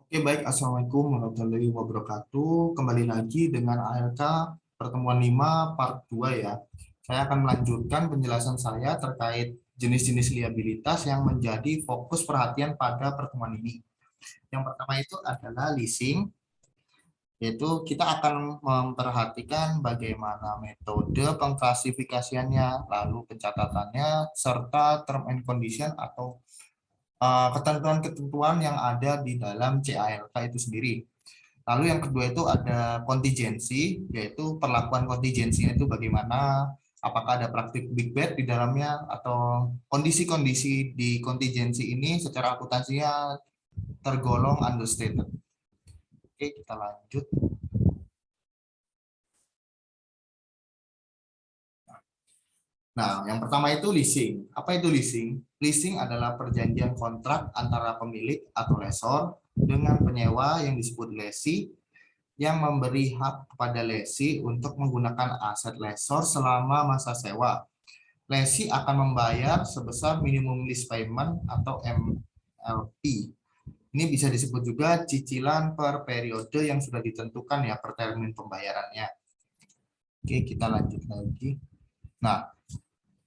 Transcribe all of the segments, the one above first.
Oke, baik. Assalamualaikum warahmatullahi wabarakatuh. Kembali lagi dengan ALK pertemuan 5 part 2 ya. Saya akan melanjutkan penjelasan saya terkait jenis-jenis liabilitas yang menjadi fokus perhatian pada pertemuan ini. Yang pertama itu adalah leasing, yaitu kita akan memperhatikan bagaimana metode pengklasifikasiannya, lalu pencatatannya, serta term and condition atau ketentuan-ketentuan yang ada di dalam CALK itu sendiri. Lalu yang kedua itu ada kontingensi, yaitu perlakuan kontingensinya itu bagaimana, apakah ada praktik big bet di dalamnya, atau kondisi-kondisi di kontingensi ini secara akuntansinya tergolong understated. Oke, kita lanjut. Nah, yang pertama itu leasing. Apa itu leasing? Leasing adalah perjanjian kontrak antara pemilik atau lessor dengan penyewa yang disebut lessee yang memberi hak kepada lessee untuk menggunakan aset lessor selama masa sewa. Lessee akan membayar sebesar minimum lease payment atau MLP. Ini bisa disebut juga cicilan per periode yang sudah ditentukan ya per termin pembayarannya. Oke, kita lanjut lagi. Nah,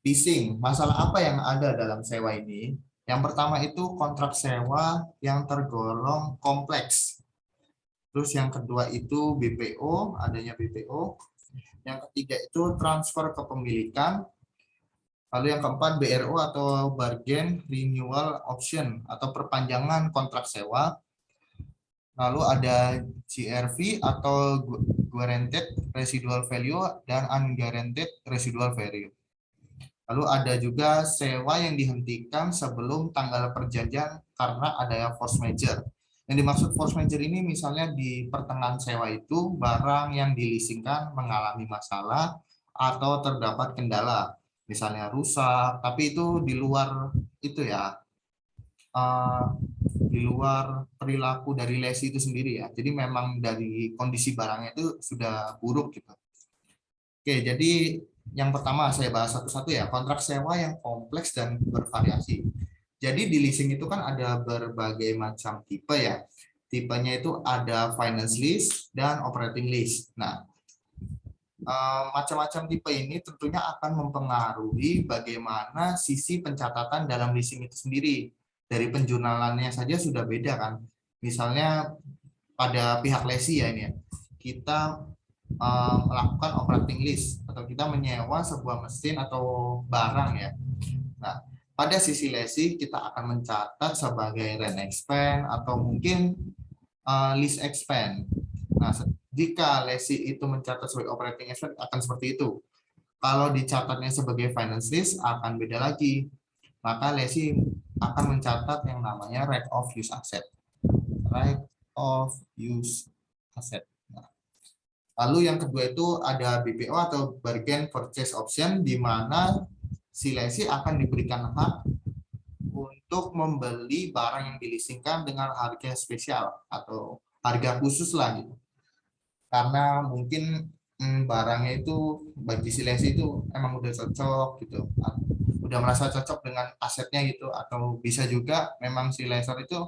leasing, masalah apa yang ada dalam sewa ini? Yang pertama itu kontrak sewa yang tergolong kompleks. Terus yang kedua itu BPO, adanya BPO. Yang ketiga itu transfer kepemilikan. Lalu yang keempat BRO atau bargain renewal option atau perpanjangan kontrak sewa. Lalu ada GRV atau guaranteed residual value dan unguaranteed residual value. Lalu ada juga sewa yang dihentikan sebelum tanggal perjanjian karena adanya force majeure. Yang dimaksud force majeure ini misalnya di pertengahan sewa itu barang yang dileasingkan mengalami masalah atau terdapat kendala, misalnya rusak, tapi itu di luar itu ya, uh, di luar perilaku dari lesi itu sendiri ya. Jadi memang dari kondisi barangnya itu sudah buruk gitu. Oke, jadi yang pertama saya bahas satu-satu ya, kontrak sewa yang kompleks dan bervariasi. Jadi di leasing itu kan ada berbagai macam tipe ya. Tipenya itu ada finance lease dan operating lease. Nah, macam-macam tipe ini tentunya akan mempengaruhi bagaimana sisi pencatatan dalam leasing itu sendiri. Dari penjurnalannya saja sudah beda kan. Misalnya pada pihak lesi ya ini ya, kita melakukan operating lease atau kita menyewa sebuah mesin atau barang ya. Nah, pada sisi lesi kita akan mencatat sebagai rent expense atau mungkin lease expense. Nah, jika lesi itu mencatat sebagai operating expense akan seperti itu. Kalau dicatatnya sebagai finance lease akan beda lagi. Maka lesi akan mencatat yang namanya right of use asset. Right of use asset. Lalu yang kedua itu ada BPO atau bargain purchase option, di mana si lesi akan diberikan hak untuk membeli barang yang dileasingkan dengan harga spesial atau harga khusus lah gitu. Karena mungkin barangnya itu bagi si lesi itu emang udah cocok gitu, udah merasa cocok dengan asetnya gitu, atau bisa juga memang si lessor itu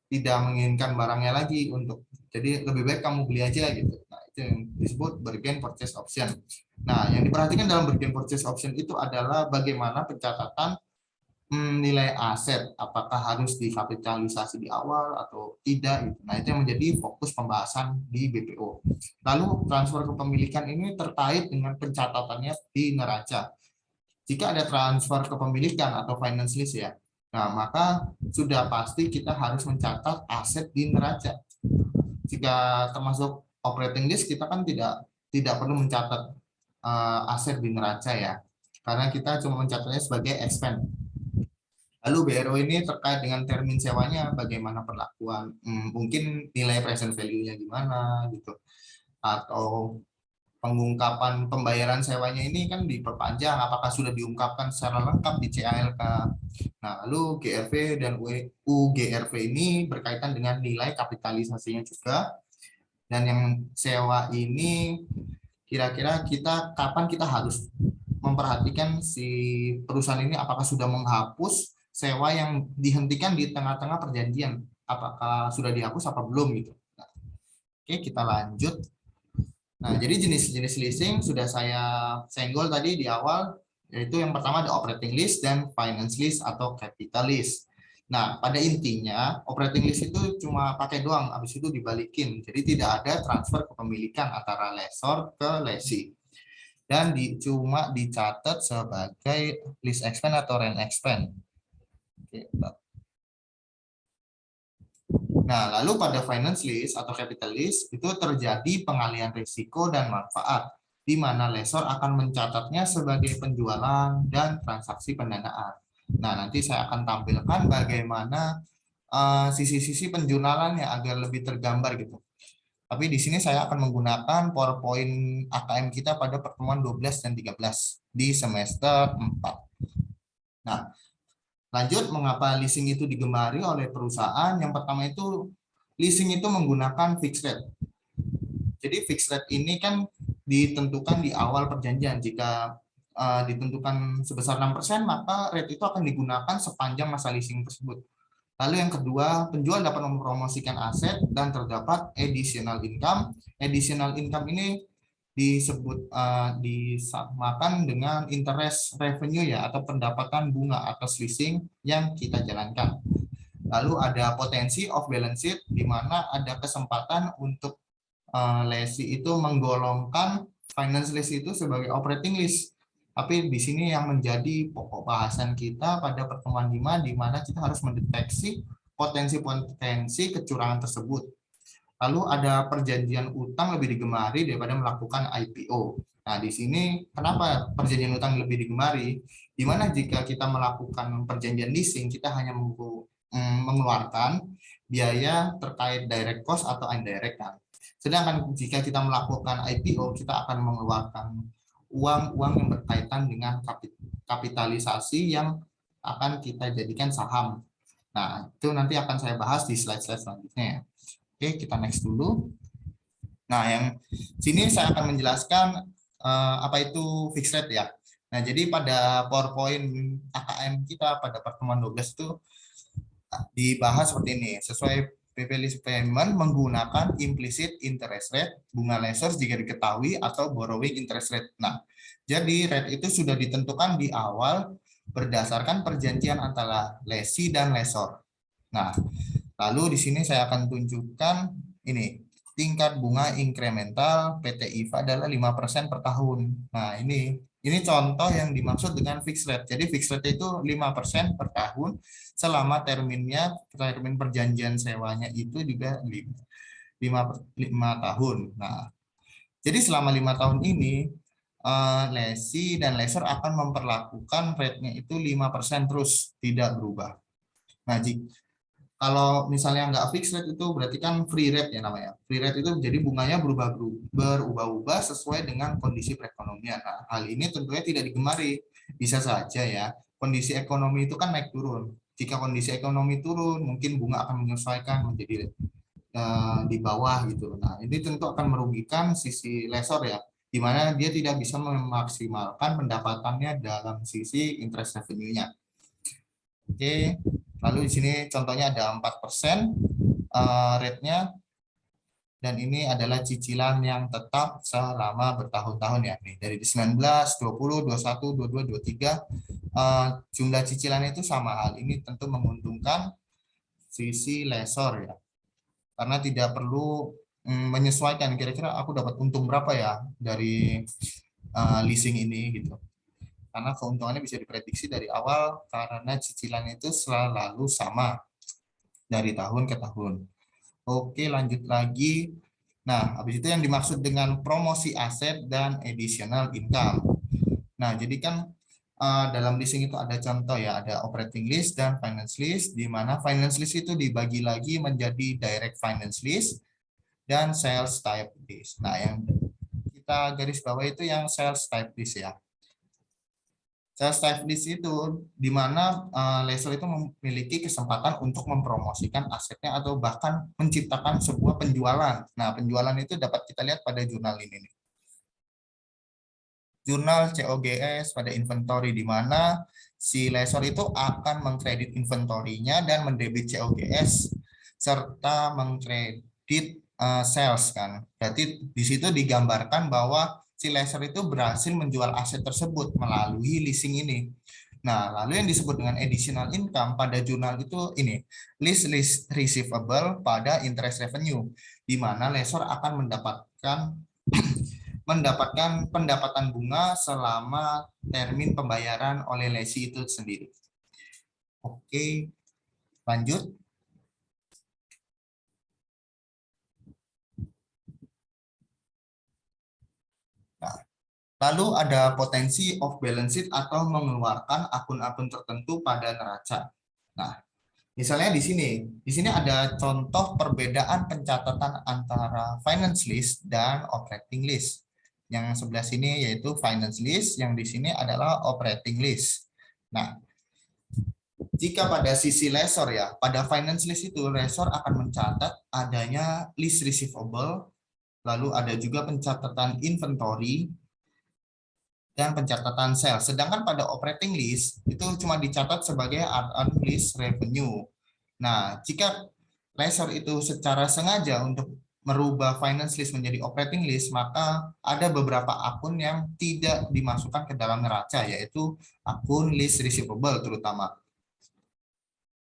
tidak menginginkan barangnya lagi untuk, jadi lebih baik kamu beli aja gitu. Nah, itu yang disebut bargain purchase option. Nah, yang diperhatikan dalam bargain purchase option itu adalah bagaimana pencatatan nilai aset, apakah harus dikapitalisasi di awal atau tidak gitu. Nah, itu yang menjadi fokus pembahasan di BPO. Lalu transfer kepemilikan ini terkait dengan pencatatannya di neraca. Jika ada transfer kepemilikan atau finance lease ya, nah maka sudah pasti kita harus mencatat aset di neraca. Jika termasuk operating lease, kita kan tidak perlu mencatat aset di neraca ya, karena kita cuma mencatatnya sebagai expense. Lalu BRO ini terkait dengan termin sewanya, bagaimana perlakuan, mungkin nilai present value-nya gimana gitu, atau pengungkapan pembayaran sewanya ini kan diperpanjang, apakah sudah diungkapkan secara lengkap di CALK. Nah, lalu GRV dan UGRV ini berkaitan dengan nilai kapitalisasinya juga. Dan yang sewa ini kira-kira kapan kita harus memperhatikan si perusahaan ini apakah sudah menghapus sewa yang dihentikan di tengah-tengah perjanjian. apakah sudah dihapus apa belum gitu. Nah, oke, kita lanjut. Nah, jadi jenis-jenis leasing sudah saya senggol tadi di awal, yaitu yang pertama ada operating lease dan finance lease atau capital lease. Nah, pada intinya operating lease itu cuma pakai doang, habis itu dibalikin. Jadi tidak ada transfer kepemilikan antara lessor ke lessee. Dan cuma dicatat sebagai lease expense atau rent expense. Oke. Nah, lalu pada finance lease atau capital lease itu terjadi pengalihan risiko dan manfaat, di mana lessor akan mencatatnya sebagai penjualan dan transaksi pendanaan. Nah, nanti saya akan tampilkan bagaimana sisi-sisi penjualannya agar lebih tergambar gitu. Tapi di sini saya akan menggunakan PowerPoint AKM kita pada pertemuan 12 dan 13 di semester 4. Nah, lanjut, mengapa leasing itu digemari oleh perusahaan? Yang pertama itu, leasing itu menggunakan fixed rate. Jadi fixed rate ini kan ditentukan di awal perjanjian. Jika ditentukan sebesar 6%, maka rate itu akan digunakan sepanjang masa leasing tersebut. Lalu yang kedua, penjual dapat mempromosikan aset dan terdapat additional income. Additional income ini disebut disamakan dengan interest revenue ya, atau pendapatan bunga atas leasing yang kita jalankan. Lalu ada potensi off balance sheet, di mana ada kesempatan untuk lessee itu menggolongkan finance lease itu sebagai operating lease. Tapi di sini yang menjadi pokok bahasan kita pada pertemuan 5, di mana kita harus mendeteksi potensi-potensi kecurangan tersebut. Lalu ada perjanjian utang lebih digemari daripada melakukan IPO. Nah, di sini kenapa perjanjian utang lebih digemari? Di mana jika kita melakukan perjanjian leasing, kita hanya mengeluarkan biaya terkait direct cost atau indirect. Sedangkan jika kita melakukan IPO, kita akan mengeluarkan uang-uang yang berkaitan dengan kapitalisasi yang akan kita jadikan saham. Nah, itu nanti akan saya bahas di slide-slide selanjutnya. Oke, kita next dulu. Nah, yang sini saya akan menjelaskan apa itu fixed rate ya. Nah, jadi pada PowerPoint AKM kita pada pertemuan 12 itu dibahas seperti ini. Sesuai PP Lease Payment menggunakan implicit interest rate, bunga lessor jika diketahui, atau borrowing interest rate. Nah, jadi rate itu sudah ditentukan di awal berdasarkan perjanjian antara lessee dan lessor. Nah, lalu di sini saya akan tunjukkan ini, tingkat bunga incremental PT IFA adalah 5% per tahun. Nah, ini contoh yang dimaksud dengan fixed rate. Jadi fixed rate itu 5% per tahun selama termin perjanjian sewanya itu juga 5 tahun. Nah, jadi selama 5 tahun ini lessee dan lessor akan memperlakukan rate-nya itu 5% terus, tidak berubah. Nah, kalau misalnya nggak fixed rate itu berarti kan free rate ya namanya. Free rate itu jadi bunganya berubah-ubah sesuai dengan kondisi perekonomian. Nah, hal ini tentunya tidak digemari. Bisa saja ya, kondisi ekonomi itu kan naik turun. Jika kondisi ekonomi turun, mungkin bunga akan menyesuaikan menjadi di bawah gitu. Nah, ini tentu akan merugikan sisi lessor ya, di mana dia tidak bisa memaksimalkan pendapatannya dalam sisi interest revenue-nya. Oke, lalu di sini contohnya ada 4% rate-nya, dan ini adalah cicilan yang tetap selama bertahun-tahun ya. Nih, dari 19, 20, 21, 22, 23 jumlah cicilan itu sama. Hal ini tentu menguntungkan sisi lessor ya. Karena tidak perlu menyesuaikan kira-kira aku dapat untung berapa ya dari leasing ini gitu. Karena keuntungannya bisa diprediksi dari awal karena cicilan itu selalu sama dari tahun ke tahun. Oke, lanjut lagi. Nah, habis itu yang dimaksud dengan promosi aset dan additional income. Nah, jadi kan dalam leasing itu ada contoh ya, ada operating lease dan finance lease, di mana finance lease itu dibagi lagi menjadi direct finance lease dan sales type lease. Nah, yang kita garis bawah itu yang sales type lease ya. Sales type lease itu di mana lessor itu memiliki kesempatan untuk mempromosikan asetnya atau bahkan menciptakan sebuah penjualan. Nah, penjualan itu dapat kita lihat pada jurnal ini nih. Jurnal COGS pada inventory, di mana si lessor itu akan mengkredit inventorinya dan mendebit COGS serta mengkredit sales kan. Berarti di situ digambarkan bahwa si lessor itu berhasil menjual aset tersebut melalui leasing ini. Nah, lalu yang disebut dengan additional income pada jurnal itu ini, lease receivable pada interest revenue, di mana lessor akan mendapatkan pendapatan bunga selama termin pembayaran oleh lesi itu sendiri. Oke, lanjut. Nah, lalu ada potensi off balance sheet atau mengeluarkan akun-akun tertentu pada neraca. Nah, misalnya di sini ada contoh perbedaan pencatatan antara finance list dan operating list. Yang sebelah sini yaitu finance list, yang di sini adalah operating list. Nah, jika pada sisi lessor ya, pada finance list itu lessor akan mencatat adanya list receivable, lalu ada juga pencatatan inventory, dan pencatatan sales. Sedangkan pada operating list itu cuma dicatat sebagai unleased revenue. Nah, jika lessor itu secara sengaja untuk merubah finance list menjadi operating list, maka ada beberapa akun yang tidak dimasukkan ke dalam neraca, yaitu akun list receivable terutama.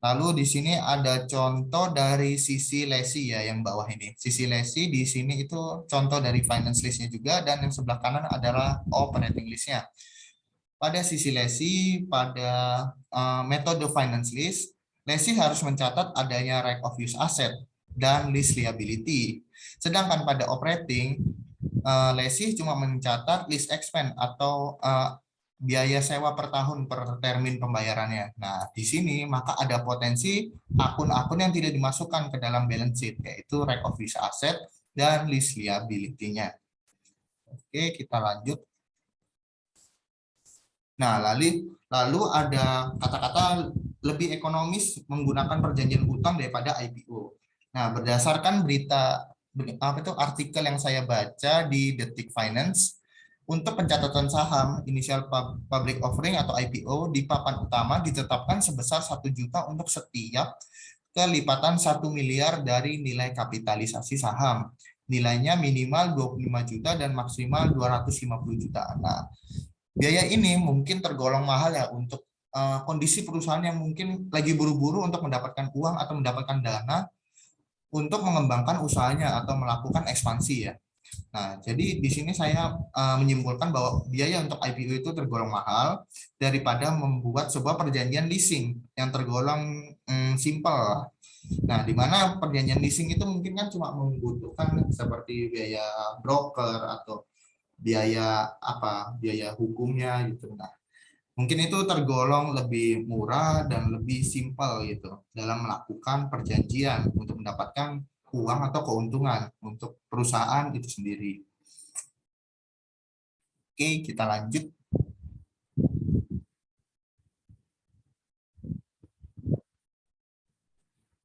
Lalu di sini ada contoh dari sisi lesi ya, yang bawah ini. Sisi lesi di sini itu contoh dari finance list-nya juga, dan yang sebelah kanan adalah operating list-nya. Pada sisi lesi, pada metode finance list, lesi harus mencatat adanya right of use asset dan list liability. Sedangkan pada operating, lesi cuma mencatat list expense atau biaya sewa per tahun per termin pembayarannya. Nah, di sini maka ada potensi akun-akun yang tidak dimasukkan ke dalam balance sheet, yaitu right of use asset dan list liability-nya. Oke, kita lanjut. Nah, lalu ada kata-kata lebih ekonomis menggunakan perjanjian utang daripada IPO. Nah, berdasarkan artikel yang saya baca di Detik Finance, untuk pencatatan saham inisial public offering atau IPO di papan utama ditetapkan sebesar 1 juta untuk setiap kelipatan 1 miliar dari nilai kapitalisasi saham. Nilainya minimal 25 juta dan maksimal 250 juta. Nah, biaya ini mungkin tergolong mahal ya untuk kondisi perusahaan yang mungkin lagi buru-buru untuk mendapatkan uang atau mendapatkan dana untuk mengembangkan usahanya atau melakukan ekspansi ya. Nah, jadi di sini saya menyimpulkan bahwa biaya untuk IPO itu tergolong mahal daripada membuat sebuah perjanjian leasing yang tergolong simple. Nah, di mana perjanjian leasing itu mungkin kan cuma membutuhkan seperti biaya broker atau biaya hukumnya gitu. Nah, mungkin itu tergolong lebih murah dan lebih simpel gitu dalam melakukan perjanjian untuk mendapatkan uang atau keuntungan untuk perusahaan itu sendiri. Oke, kita lanjut.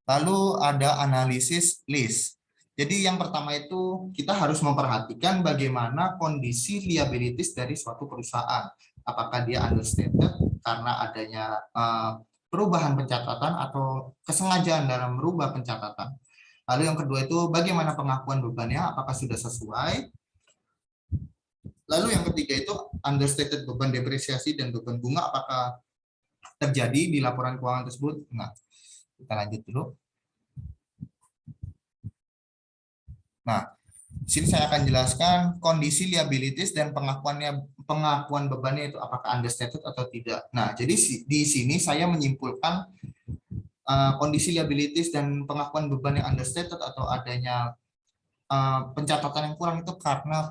Lalu ada analisis list. Jadi yang pertama itu kita harus memperhatikan bagaimana kondisi liabilities dari suatu perusahaan. Apakah dia understated karena adanya perubahan pencatatan atau kesengajaan dalam merubah pencatatan. Lalu yang kedua itu bagaimana pengakuan bebannya, apakah sudah sesuai. Lalu yang ketiga itu understated beban depresiasi dan beban bunga, apakah terjadi di laporan keuangan tersebut. Nah, kita lanjut dulu. Nah, di sini saya akan jelaskan kondisi liabilities dan pengakuan bebannya itu apakah understated atau tidak. Nah, jadi di sini saya menyimpulkan kondisi liabilities dan pengakuan beban yang understated atau adanya pencatatan yang kurang itu karena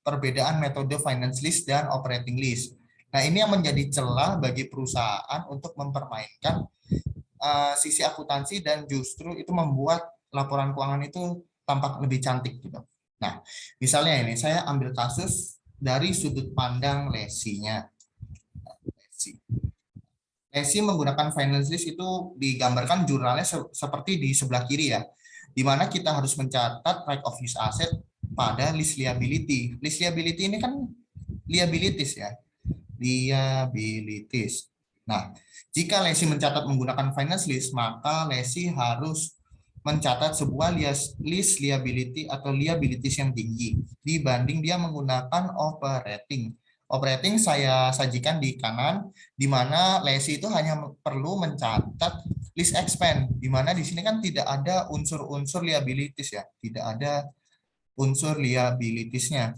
perbedaan metode finance list dan operating list. Nah, ini yang menjadi celah bagi perusahaan untuk mempermainkan sisi akuntansi dan justru itu membuat laporan keuangan itu tampak lebih cantik gitu. Nah, misalnya ini saya ambil kasus dari sudut pandang lesinya. Lesi menggunakan finance list itu digambarkan jurnalnya seperti di sebelah kiri ya, di mana kita harus mencatat right of use asset pada list liability. List liability ini kan liabilities ya, liabilities. Nah, jika lesi mencatat menggunakan finance list, maka lesi harus mencatat sebuah list liability atau liabilities yang tinggi dibanding dia menggunakan operating. Operating saya sajikan di kanan, di mana lesi itu hanya perlu mencatat list expense, di mana di sini kan tidak ada unsur-unsur liabilities ya, tidak ada unsur liabilitiesnya.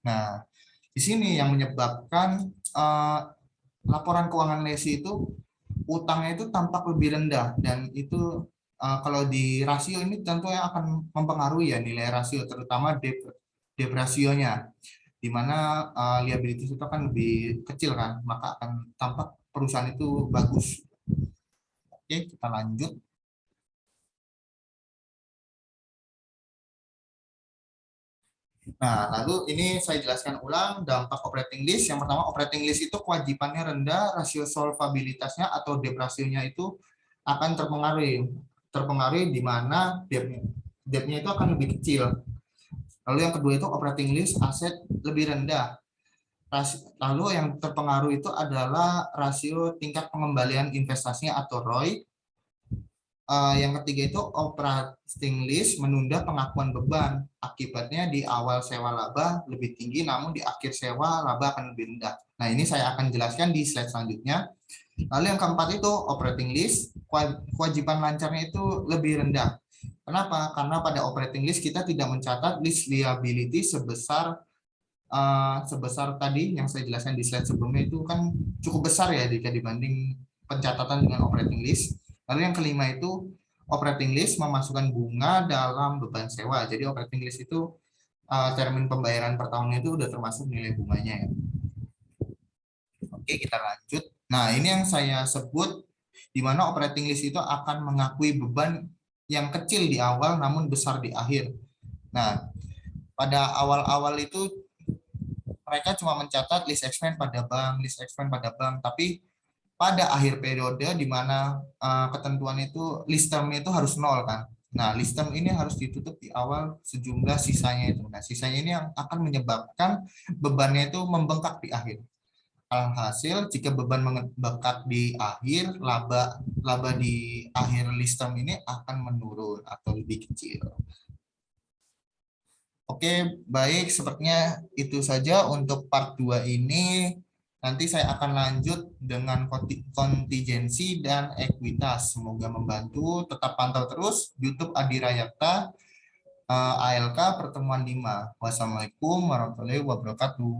Nah, di sini yang menyebabkan laporan keuangan lesi itu utangnya itu tampak lebih rendah, dan itu kalau di rasio ini tentu yang akan mempengaruhi ya nilai rasio, terutama debt rasionya, di mana liabilities itu akan lebih kecil kan, maka akan tampak perusahaan itu bagus. Oke, kita lanjut. Nah, lalu ini saya jelaskan ulang dampak operating list. Yang pertama, operating list itu kewajibannya rendah, rasio solvabilitasnya atau debt rasionya itu akan terpengaruhi. Terpengaruhi di mana debt-nya itu akan lebih kecil. Lalu yang kedua itu operating list aset lebih rendah. Lalu yang terpengaruh itu adalah rasio tingkat pengembalian investasinya atau ROI. Yang ketiga itu operating list menunda pengakuan beban. Akibatnya di awal sewa laba lebih tinggi, namun di akhir sewa laba akan lebih rendah. Nah, ini saya akan jelaskan di slide selanjutnya. Lalu yang keempat itu operating list, kewajiban lancarnya itu lebih rendah. Kenapa? Karena pada operating list kita tidak mencatat list liability sebesar tadi yang saya jelaskan di slide sebelumnya, itu kan cukup besar ya jika dibanding pencatatan dengan operating list. Lalu yang kelima itu operating list memasukkan bunga dalam beban sewa. Jadi operating list itu termin pembayaran per tahunnya itu udah termasuk nilai bunganya ya. Oke, kita lanjut. Nah, ini yang saya sebut di mana operating list itu akan mengakui beban yang kecil di awal namun besar di akhir. Nah, pada awal-awal itu mereka cuma mencatat list expense pada bank, list expense pada bank, tapi pada akhir periode di mana ketentuan itu list term-nya itu harus nol kan. Nah, list term ini harus ditutup di awal sejumlah sisanya itu. Nah, sisanya ini yang akan menyebabkan bebannya itu membengkak di akhir. Alhasil, jika beban membengkak di akhir, laba di akhir list term ini akan menurun atau lebih kecil. Oke, baik. Sepertinya itu saja untuk part 2 ini. Nanti saya akan lanjut dengan kontingensi dan ekuitas. Semoga membantu. Tetap pantau terus YouTube Adi Rayakta, ALK pertemuan 5. Wassalamualaikum warahmatullahi wabarakatuh.